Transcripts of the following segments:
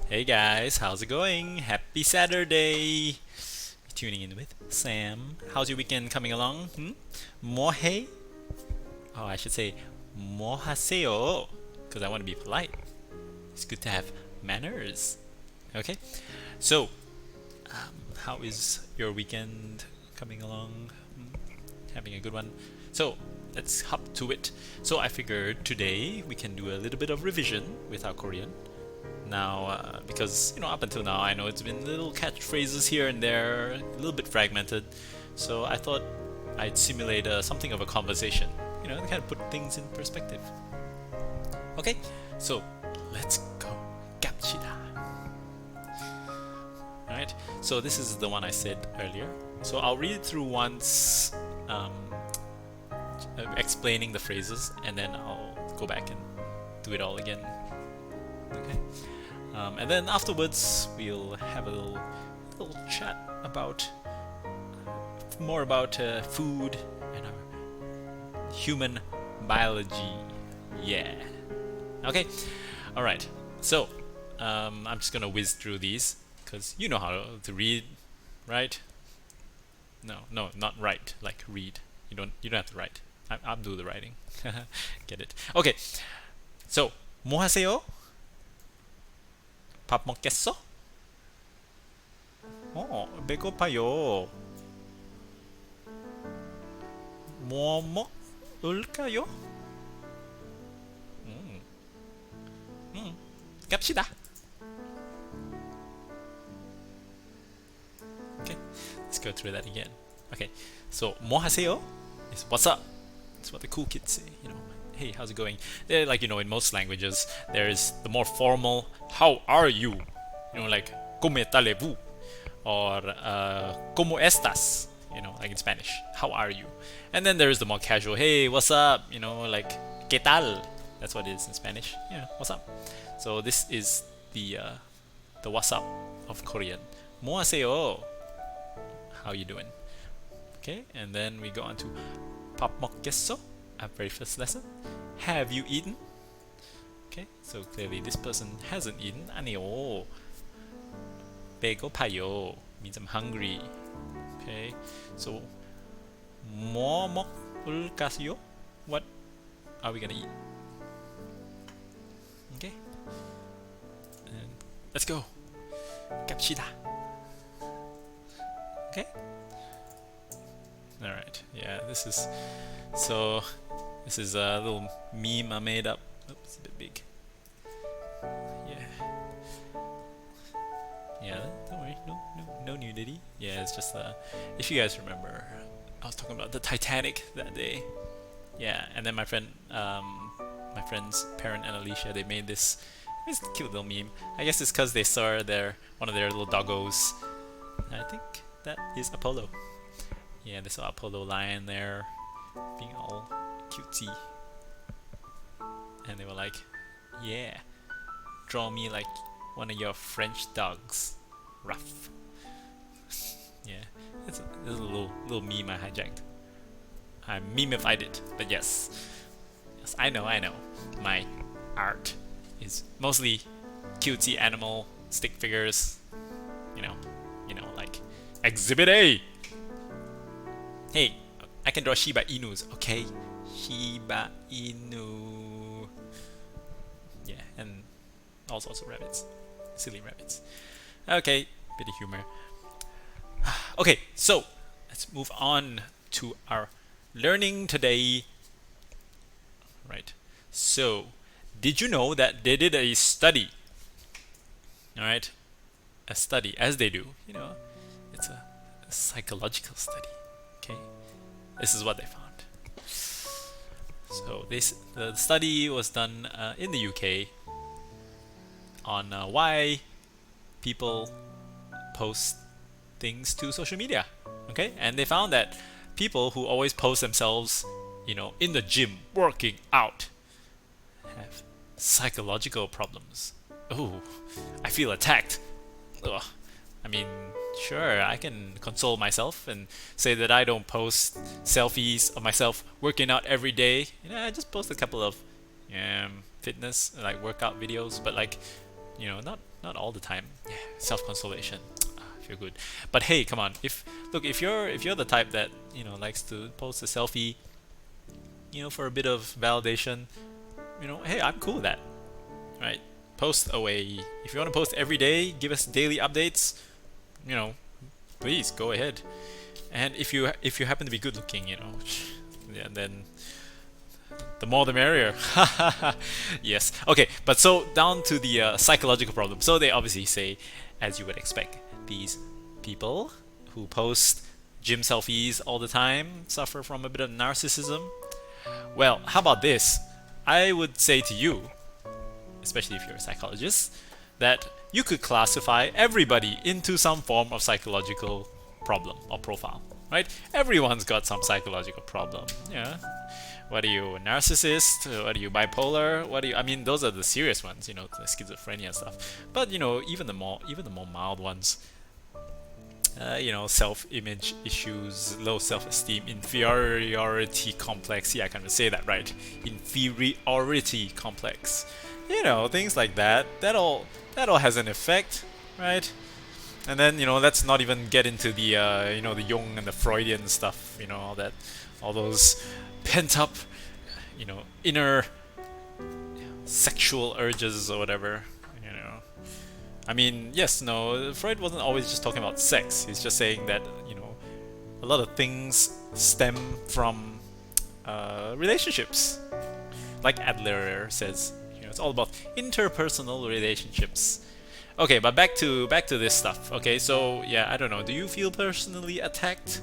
Hey guys, how's it going? Happy Saturday! Tuning in with Sam. How's your weekend coming along? Mohe? Oh, I should say mohaseo, because I want to be polite. It's good to have manners. Okay, so how is your weekend coming along? Having a good one? So let's hop to it. So I figured today we can do a little bit of revision with our Korean. Now, because up until now, I know it's been little catchphrases here and there, a little bit fragmented. So I thought I'd simulate something of a conversation, to kind of put things in perspective. Okay, so let's go. Capchida. Alright, so this is the one I said earlier. So I'll read it through once, explaining the phrases, and then I'll go back and do it all again. Okay. And then afterwards, we'll have a little chat about more about food and our human biology. Yeah. Okay. All right. So I'm just gonna whiz through these because you know how to read, right? No, not write. Like read. You don't have to write. I'll do the writing. Get it? Okay. So 뭐 하세요? 밥 먹겠어? 배고파요. 뭐 먹을까요? 갑시다. Okay, let's go through that again. Okay, so 뭐 하세요? Is what's up? That's what the cool kids say, Hey, how's it going? Like, in most languages, there is the more formal, how are you? Like, ¿cómo estás? Or, ¿cómo estás? Like in Spanish, how are you? And then there is the more casual, hey, what's up? Like, ¿qué tal? That's what it is in Spanish. Yeah, what's up? So this is the what's up of Korean. 뭐 하세요? How you doing? Okay, and then we go on to 밥 먹겠어? Our very first lesson. Have you eaten? Okay, so clearly this person hasn't eaten. 아니요. 배고파요 means I'm hungry. Okay, so 뭐 먹을까요? What are we gonna eat? Okay, and let's go. 갑시다. Okay. All right. Yeah, this is a little meme I made up. Oops, it's a bit big. Yeah, don't worry. No nudity. Yeah, it's just if you guys remember, I was talking about the Titanic that day. Yeah, and then my friend's parent and Alicia, they made this cute little meme. I guess it's because they saw one of their little doggos. I think that is Apollo. Yeah, they saw Apollo lying there, being all cutesy, and they were like, "Yeah, draw me like one of your French dogs, rough." Yeah, it's a little meme I hijacked. I memeified it, but yes, I know. My art is mostly cutesy animal stick figures. Like Exhibit A. Hey, I can draw Shiba Inus, okay? Shiba Inu. Yeah, and all sorts of rabbits. Silly rabbits. Okay, bit of humor. Okay, so let's move on to our learning today. Right. So, did you know that they did a study? Alright? A study, as they do. It's a psychological study. Okay, this is what they found. So the study was done in the UK on why people post things to social media. Okay, and they found that people who always post themselves, in the gym working out, have psychological problems. Oh, I feel attacked. Ugh. I mean, sure, I can console myself and say that I don't post selfies of myself working out every day. I just post a couple of fitness, like workout videos, but like you know, not all the time. Yeah, self-consolation. Feel good. But hey, come on. If you're the type that, you know, likes to post a selfie, you know, for a bit of validation, you know, hey, I'm cool with that. Right? Post away. If you want to post every day, give us daily updates, you know, please go ahead. And if you happen to be good looking, you know, yeah, then the more the merrier. Yes. Okay, but so down to the psychological problem. So they obviously say, as you would expect, these people who post gym selfies all the time suffer from a bit of narcissism. Well, how about this? I would say to you, especially if you're a psychologist, that you could classify everybody into some form of psychological problem or profile, right? Everyone's got some psychological problem. Yeah. What are you, a narcissist? What are you, bipolar? What are you? I mean, those are the serious ones, you know, the schizophrenia and stuff. But you know, even the more mild ones, you know, self-image issues, low self-esteem, inferiority complex. Yeah, I can't even say that right. Inferiority complex. You know, things like that. That all has an effect, right? And then, you know, let's not even get into the you know, the Jung and the Freudian stuff. You know, all those pent up, you know, inner sexual urges or whatever. You know, I mean, yes, no, Freud wasn't always just talking about sex. He's just saying that, you know, a lot of things stem from relationships. Like Adler says, you know, it's all about interpersonal relationships. Okay, but back to this stuff. Okay, so yeah, I don't know. Do you feel personally attacked?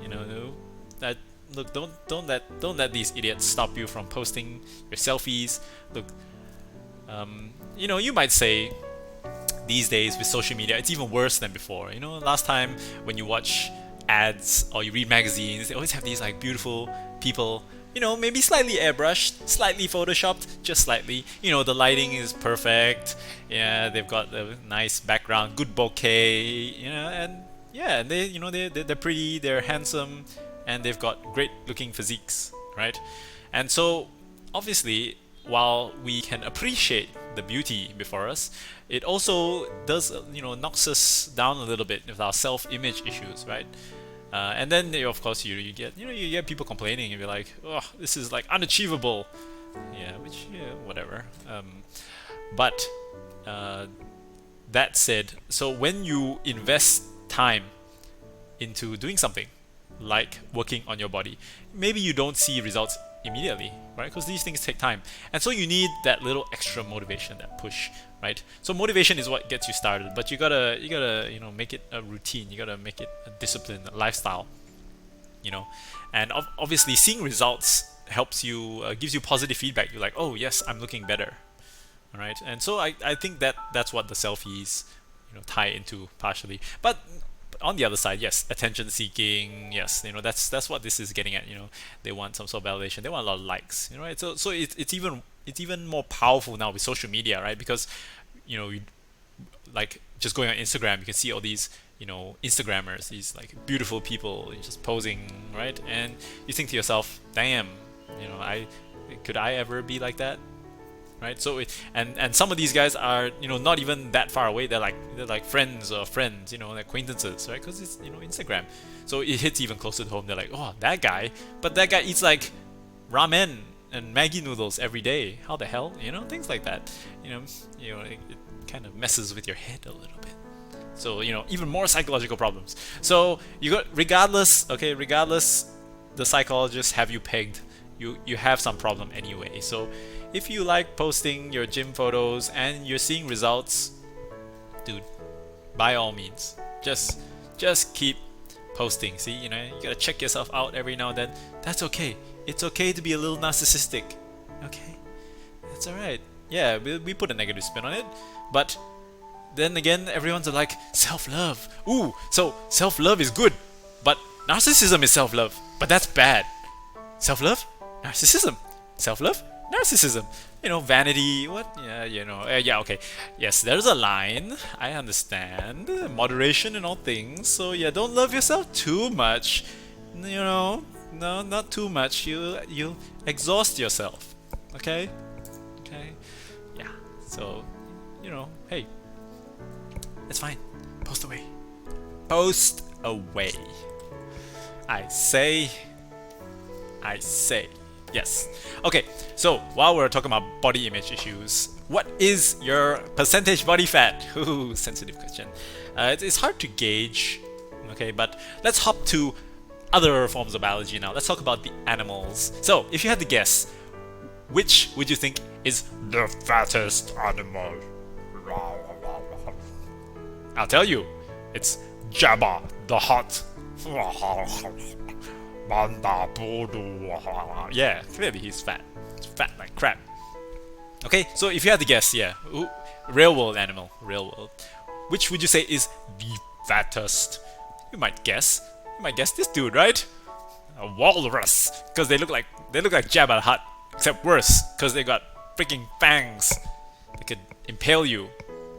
You know, that look, don't let these idiots stop you from posting your selfies. Look, you know, you might say these days with social media, it's even worse than before. You know, last time when you watch ads or you read magazines, they always have these like beautiful people. You know, maybe slightly airbrushed, slightly photoshopped, just slightly. You know, the lighting is perfect. Yeah, they've got a nice background, good bokeh. You know, and yeah, they, you know, they're pretty, they're handsome, and they've got great looking physiques, right? And so, obviously, while we can appreciate the beauty before us, it also does, you know, knocks us down a little bit with our self-image issues, right? And then, you know, of course, you get, you know, you get people complaining and be like, oh, this is like unachievable. Yeah, which, yeah, whatever. But that said, so when you invest time into doing something like working on your body, maybe you don't see results immediately, right? Because these things take time, and so you need that little extra motivation, that push, right? So motivation is what gets you started, but you gotta you know, make it a routine. You gotta make it a discipline, a lifestyle, you know. And obviously seeing results helps you, gives you positive feedback. You're like, oh yes, I'm looking better, all right? And so I think that's what the selfies, you know, tie into partially. But on the other side, yes, attention seeking, yes, you know, that's what this is getting at. You know, they want some sort of validation, they want a lot of likes, you know, right? So it's even more powerful now with social media, right? Because, you know, like just going on Instagram, you can see all these, you know, Instagrammers, these like beautiful people just posing, right? And you think to yourself, damn, you know, could I ever be like that? Right? So and some of these guys are, you know, not even that far away. They're like friends, you know, acquaintances, right? Because it's, you know, Instagram. So it hits even closer to home. They're like, oh, that guy, but that guy eats like ramen and Maggi noodles every day. How the hell, you know, things like that. You know, it kind of messes with your head a little bit. So, you know, even more psychological problems. So you got, regardless, the psychologists have you pegged. You have some problem anyway. So if you like posting your gym photos and you're seeing results, dude, by all means, just keep posting. See, you know, you gotta check yourself out every now and then. That's okay. It's okay to be a little narcissistic. Okay, that's all right. Yeah, we put a negative spin on it, but then again, everyone's like, self-love. Ooh, so self-love is good, but narcissism is self-love. But that's bad. Self-love, narcissism. Self-love, narcissism. You know, vanity, what? Yeah, you know, yeah, okay. Yes, there's a line. I understand. Moderation in all things. So yeah, don't love yourself too much. You know, no, not too much. You exhaust yourself. Okay? Okay? Yeah. So you know, hey, it's fine. Post away. Post away. I say. Yes. Okay, so while we're talking about body image issues, what is your percentage body fat? Ooh, sensitive question. It's hard to gauge, okay, but let's hop to other forms of biology now. Let's talk about the animals. So, if you had to guess, which would you think is the fattest animal? I'll tell you, it's Jabba the Hutt. Yeah, clearly he's fat. It's fat like crap. Okay, so if you had to guess, yeah, real world animal, real world, which would you say is the fattest? You might guess this dude, right? A walrus, because they look like Jabba the Hutt, except worse, because they got freaking fangs. They could impale you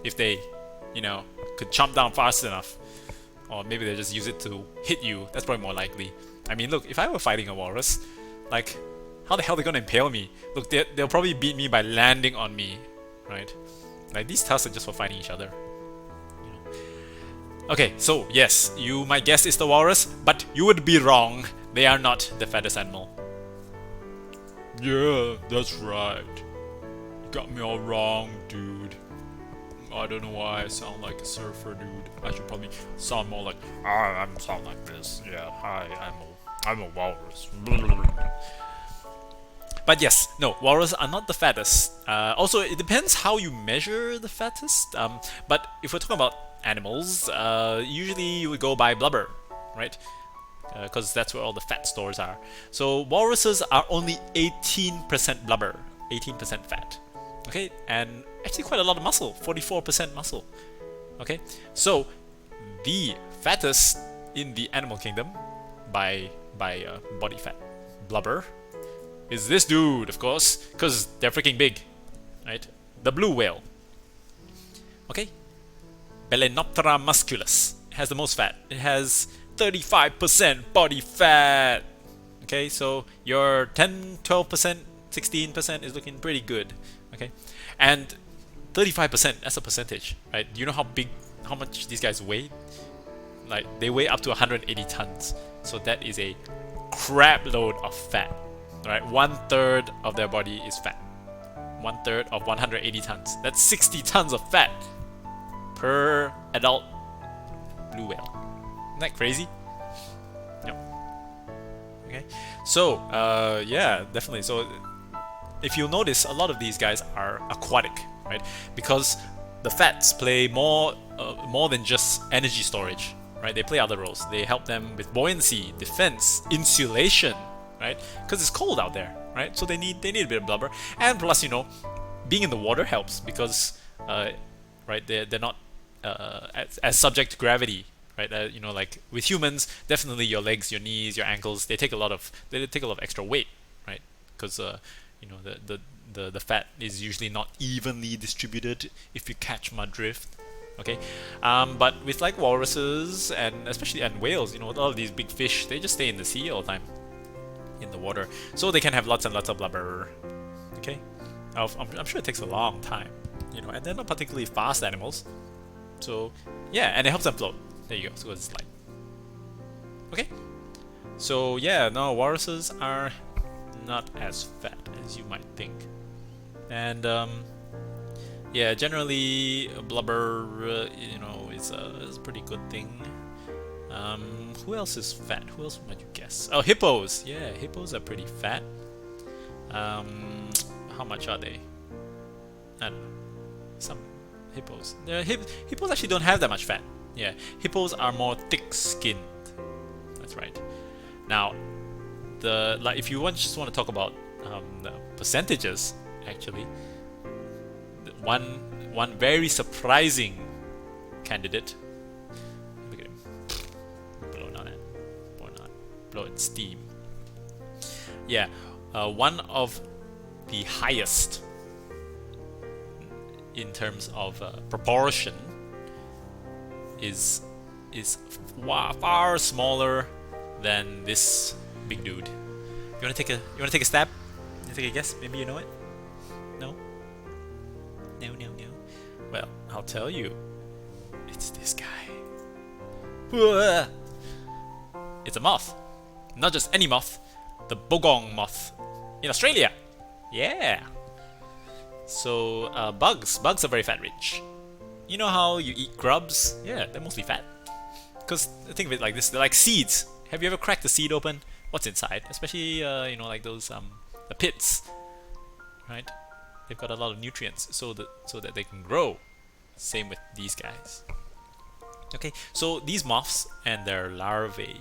if they, you know, could chomp down fast enough, or maybe they just use it to hit you. That's probably more likely. I mean, look, if I were fighting a walrus, like, how the hell are they gonna impale me? Look, they'll probably beat me by landing on me, right? Like, these tusks are just for fighting each other. You know. Okay, so yes, you might guess it's the walrus, but you would be wrong. They are not the fattest animal. Yeah, that's right. You got me all wrong, dude. I don't know why I sound like a surfer, dude. I should probably sound more like I sound like this. Yeah, hi, I'm a walrus. But yes, no, walrus are not the fattest. Also, it depends how you measure the fattest. But if we're talking about animals, usually you would go by blubber, right? Because that's where all the fat stores are. So walruses are only 18% blubber, 18% fat. Okay, and actually quite a lot of muscle, 44% muscle. Okay, so the fattest in the animal kingdom by body fat, blubber, is this dude, of course, because they're freaking big, right? The blue whale. Okay, Balenoptera musculus. It has the most fat. It has 35% body fat. Okay, so your 10, 12%, 16% is looking pretty good. Okay, and 35%, that's a percentage, right? Do you know how much these guys weigh? Like, they weigh up to 180 tons. So that is a crap load of fat, right? 1/3 of their body is fat. 1/3 of 180 tons. That's 60 tons of fat per adult blue whale. Isn't that crazy? Yep. Okay. So, yeah, definitely. So, if you'll notice, a lot of these guys are aquatic, right? Because the fats play more than just energy storage, right? They play other roles. They help them with buoyancy, defense, insulation, right? Because it's cold out there, right? So they need a bit of blubber, and plus, you know, being in the water helps because, right? They're not as subject to gravity, right? You know, like with humans, definitely your legs, your knees, your ankles, they take a lot of extra weight, right? Because you know, the fat is usually not evenly distributed, if you catch my drift. Okay, but with like walruses and especially whales, you know, all of these big fish, they just stay in the sea all the time, in the water, so they can have lots and lots of blubber. Okay, I'm sure it takes a long time, you know, and they're not particularly fast animals, so yeah, and it helps them float. There you go. So it's like, okay, so yeah, no, walruses are not as fat as you might think, and yeah, generally blubber, you know, is a pretty good thing. Who else is fat? Who else might you guess? Oh, hippos. Yeah, hippos are pretty fat. How much are they? I don't know. Some hippos. Hippos actually don't have that much fat. Yeah, hippos are more thick-skinned. That's right. Now, like if you just want to talk about the percentages, actually, one very surprising candidate. Look at him. Blow it steam. Yeah, one of the highest in terms of proportion is far smaller than this big dude. You wanna take a stab? You take a guess? Maybe you know it? No. I'll tell you. It's this guy. Whoa. It's a moth. Not just any moth. The bogong moth. In Australia. Yeah. So, bugs. Bugs are very fat rich. You know how you eat grubs? Yeah, they're mostly fat. Because think of it like this. They're like seeds. Have you ever cracked a seed open? What's inside? Especially, you know, like those, the pits. Right? They've got a lot of nutrients so that they can grow. Same with these guys. Okay, so these moths and their larvae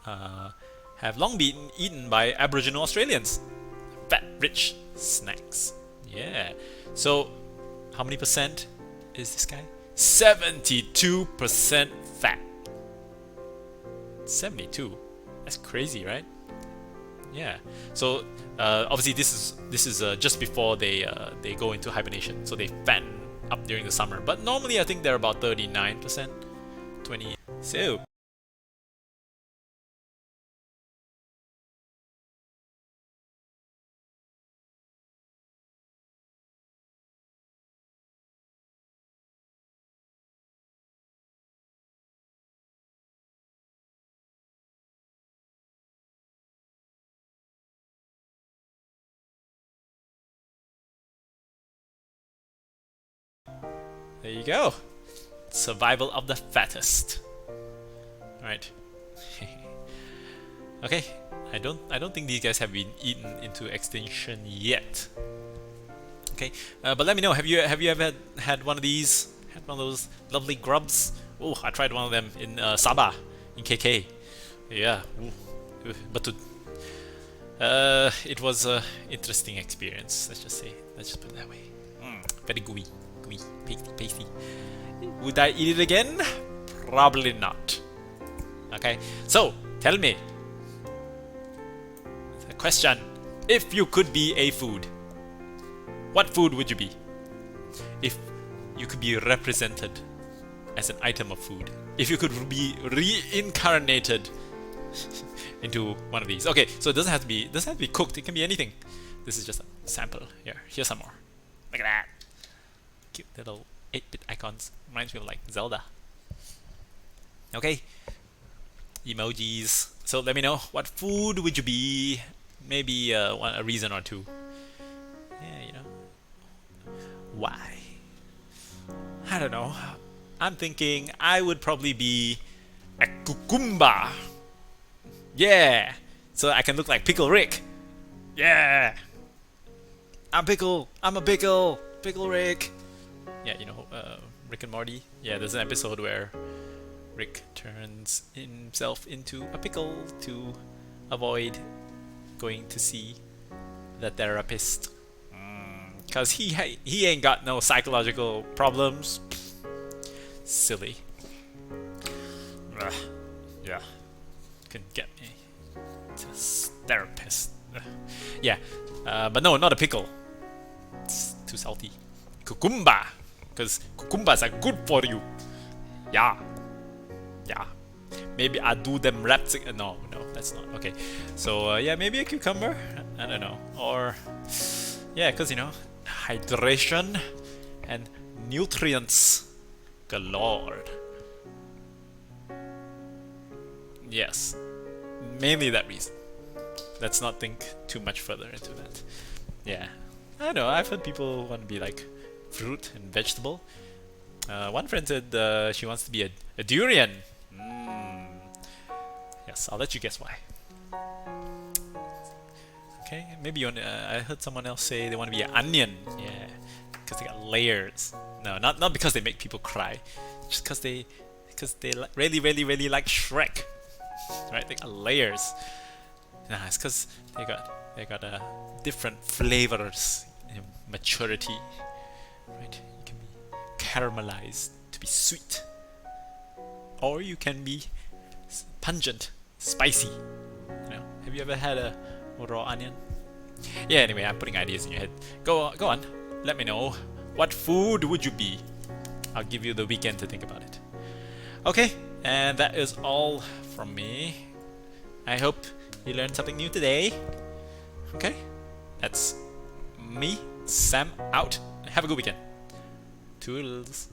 have long been eaten by Aboriginal Australians. Fat, rich snacks. Yeah. So, how many percent is this guy? 72% fat. 72. That's crazy, right? Yeah. So obviously this is just before they go into hibernation, so they fatten up during the summer. But normally I think they're about 39%, 20. So there you go. Survival of the fattest. Right. Okay. I don't think these guys have been eaten into extinction yet. Okay. But let me know. Have you ever had one of these? Had one of those lovely grubs? Oh, I tried one of them in Sabah, in KK. Yeah. Ooh. But it was an interesting experience. Let's just say. Let's just put it that way. Very gooey, pasty. Would I eat it again? Probably not. Okay, so tell me. The question: if you could be a food, what food would you be? If you could be represented as an item of food, if you could be reincarnated into one of these. Okay, so it doesn't have to be cooked. It can be anything. This is just a sample. Here, here's some more. Look at that. Cute little 8-bit icons. Reminds me of like Zelda. Okay. Emojis. So let me know, what food would you be? Maybe a reason or two. Yeah, you know. Why? I don't know. I'm thinking I would probably be a cucumber. Yeah. So I can look like Pickle Rick. Yeah. I'm a pickle. Pickle Rick. Yeah, you know, Rick and Morty. Yeah, there's an episode where Rick turns himself into a pickle to avoid going to see the therapist. Cause he ain't got no psychological problems. Silly. Yeah. Couldn't get me to therapist. Yeah, but no, not a pickle. It's too salty. Cucumber, because cucumbers are good for you. Yeah. Maybe I do them wraps. No, that's not okay. So yeah, maybe a cucumber. I don't know. Or yeah, because you know, hydration and nutrients galore. Yes, mainly that reason. Let's not think too much further into that. Yeah, I don't know. I've heard people want to be like fruit and vegetable. One friend said she wants to be a durian. Yes, I'll let you guess why. Okay, maybe you want. I heard someone else say they want to be an onion. Yeah, because they got layers. No, not because they make people cry. Just because they really like Shrek. Right? They got layers. Nah, it's because they got different flavors and maturity. Right? You can be caramelized to be sweet, or you can be pungent, spicy. You know, have you ever had a raw onion? Yeah. Anyway, I'm putting ideas in your head. Go on. Let me know. What food would you be? I'll give you the weekend to think about it. Okay, and that is all from me. I hope you learned something new today. Okay, that's me, Sam, out. Have a good weekend. Toodles.